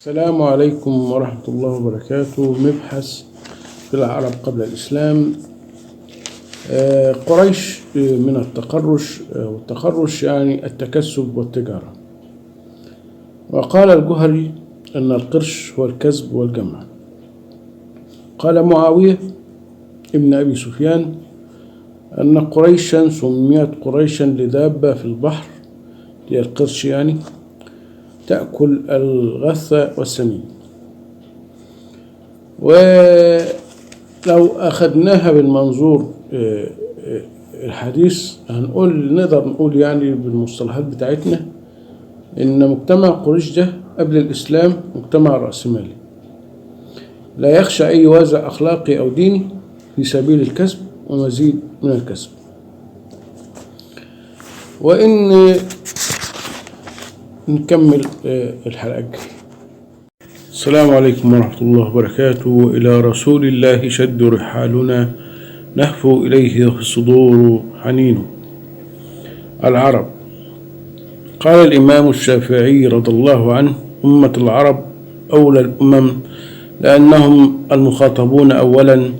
السلام عليكم ورحمة الله وبركاته. مبحث في العرب قبل الإسلام. قريش من التقرش، والتقرش يعني التكسب والتجارة. وقال الجهري أن القرش هو الكسب والجمع. قال معاوية ابن أبي سفيان أن قريشا سميت قريشا لدابة في البحر، هي القرش يعني، تأكل الغث والسمين. ولو أخذناها بالمنظور الحديث نقدر نقول يعني بالمصطلحات بتاعتنا إن مجتمع قريش ده قبل الإسلام مجتمع رأسمالي لا يخشى أي وازع أخلاقي أو ديني في سبيل الكسب ومزيد من الكسب. وإن نكمل الحلقة الجاية. السلام عليكم ورحمة الله وبركاته. إلى رسول الله شد رحالنا، نهفو إليه في الصدور حنين. العرب. قال الإمام الشافعي رضي الله عنه: أمة العرب أولى الأمم، لأنهم المخاطبون أولا،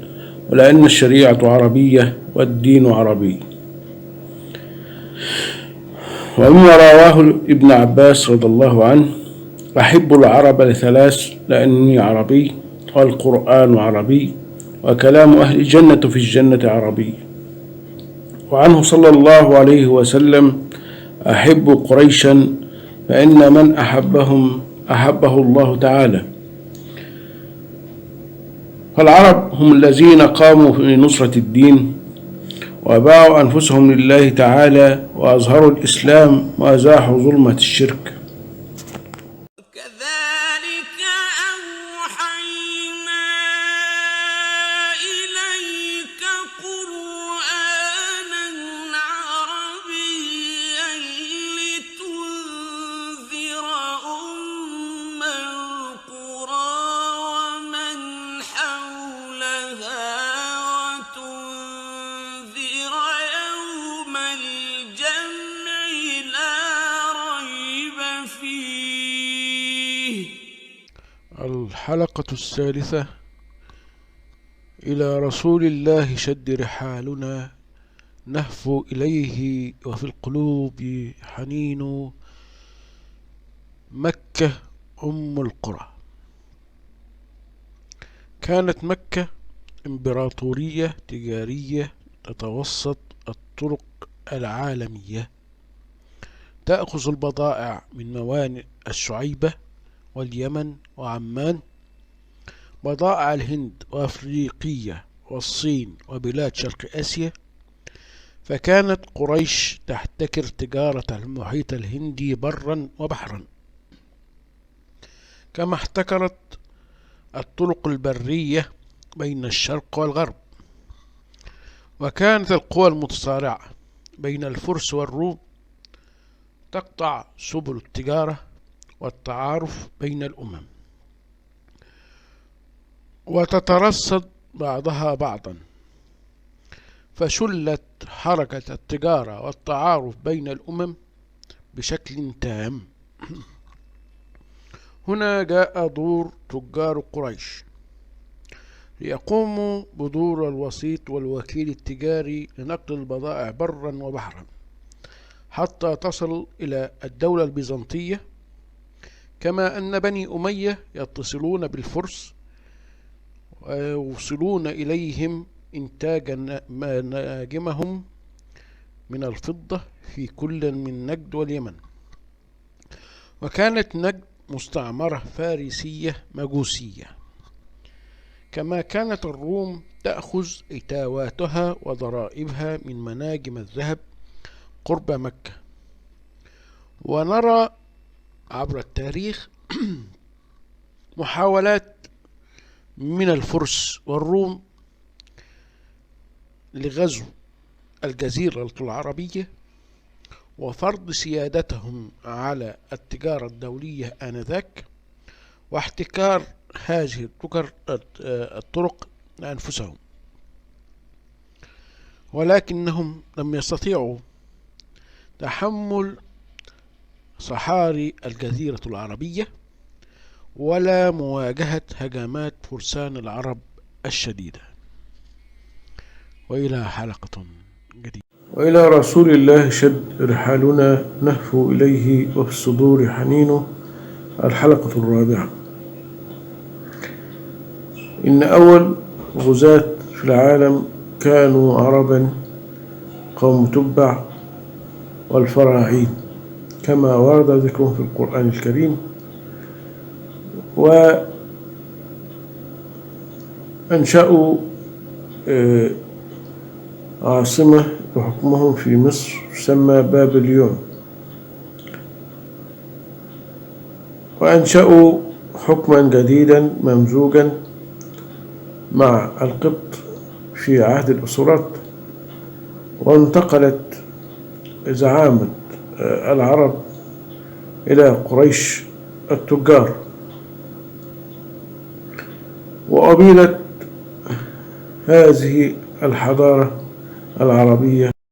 ولأن الشريعة عربية والدين عربي. ومما رواه ابن عباس رضي الله عنه: أحب العرب لثلاث، لأني عربي، والقرآن عربي، وكلام أهل الجنة في الجنة عربي. وعنه صلى الله عليه وسلم: أحب قريشا، فإن من أحبهم أحبه الله تعالى. فالعرب هم الذين قاموا في نصرة الدين، وباعوا أنفسهم لله تعالى، وأظهروا الإسلام، وأزاحوا ظلمة الشرك. كذلك أوحينا إليك قرآنا عربيا لتنذر أم القرى ومن حولها وتنذر يوم الجمع لا ريب فيه. الحلقة الثالثة. إلى رسول الله شد رحالنا، نهفو إليه وفي القلوب حنين. مكة أم القرى. كانت مكة إمبراطورية تجارية تتوسط الطرق العالمية، تأخذ البضائع من موانئ الشعيبة واليمن وعمان، بضائع الهند وأفريقية والصين وبلاد شرق آسيا. فكانت قريش تحتكر تجارة المحيط الهندي برا وبحرا، كما احتكرت الطرق البرية بين الشرق والغرب. وكانت القوى المتصارعة بين الفرس والروم تقطع سبل التجارة والتعارف بين الأمم، وتترصد بعضها بعضا، فشلت حركة التجارة والتعارف بين الأمم بشكل تام. هنا جاء دور تجار قريش ليقوموا بدور الوسيط والوكيل التجاري لنقل البضائع برا وبحرا حتى تصل إلى الدولة البيزنطية، كما أن بني أمية يتصلون بالفرس ويوصلون إليهم إنتاج مناجمهم من الفضة في كل من نجد واليمن. وكانت نجد مستعمرة فارسية مجوسية، كما كانت الروم تأخذ إتاواتها وضرائبها من مناجم الذهب قرب مكة. ونرى عبر التاريخ محاولات من الفرس والروم لغزو الجزيرة العربية وفرض سيادتهم على التجارة الدولية آنذاك، واحتكار هذه الطرق لأنفسهم. ولكنهم لم يستطيعوا تحمل صحاري الجزيرة العربية ولا مواجهة هجمات فرسان العرب الشديدة. وإلى حلقة جديدة. وإلى رسول الله شد رحالنا نهفو إليه وفي الصدور حنينه. الحلقة الرابعة. إن أول غزاة في العالم كانوا عربا، قوم تبع والفراعين، كما ورد ذكرهم في القرآن الكريم. وأنشأوا عاصمة وحكمهم في مصر تسمى بابليون، وأنشأوا حكما جديدا ممزوجا مع القبط في عهد الأسرات، وانتقلت زعامة العرب إلى قريش التجار، وأبيلت هذه الحضارة العربية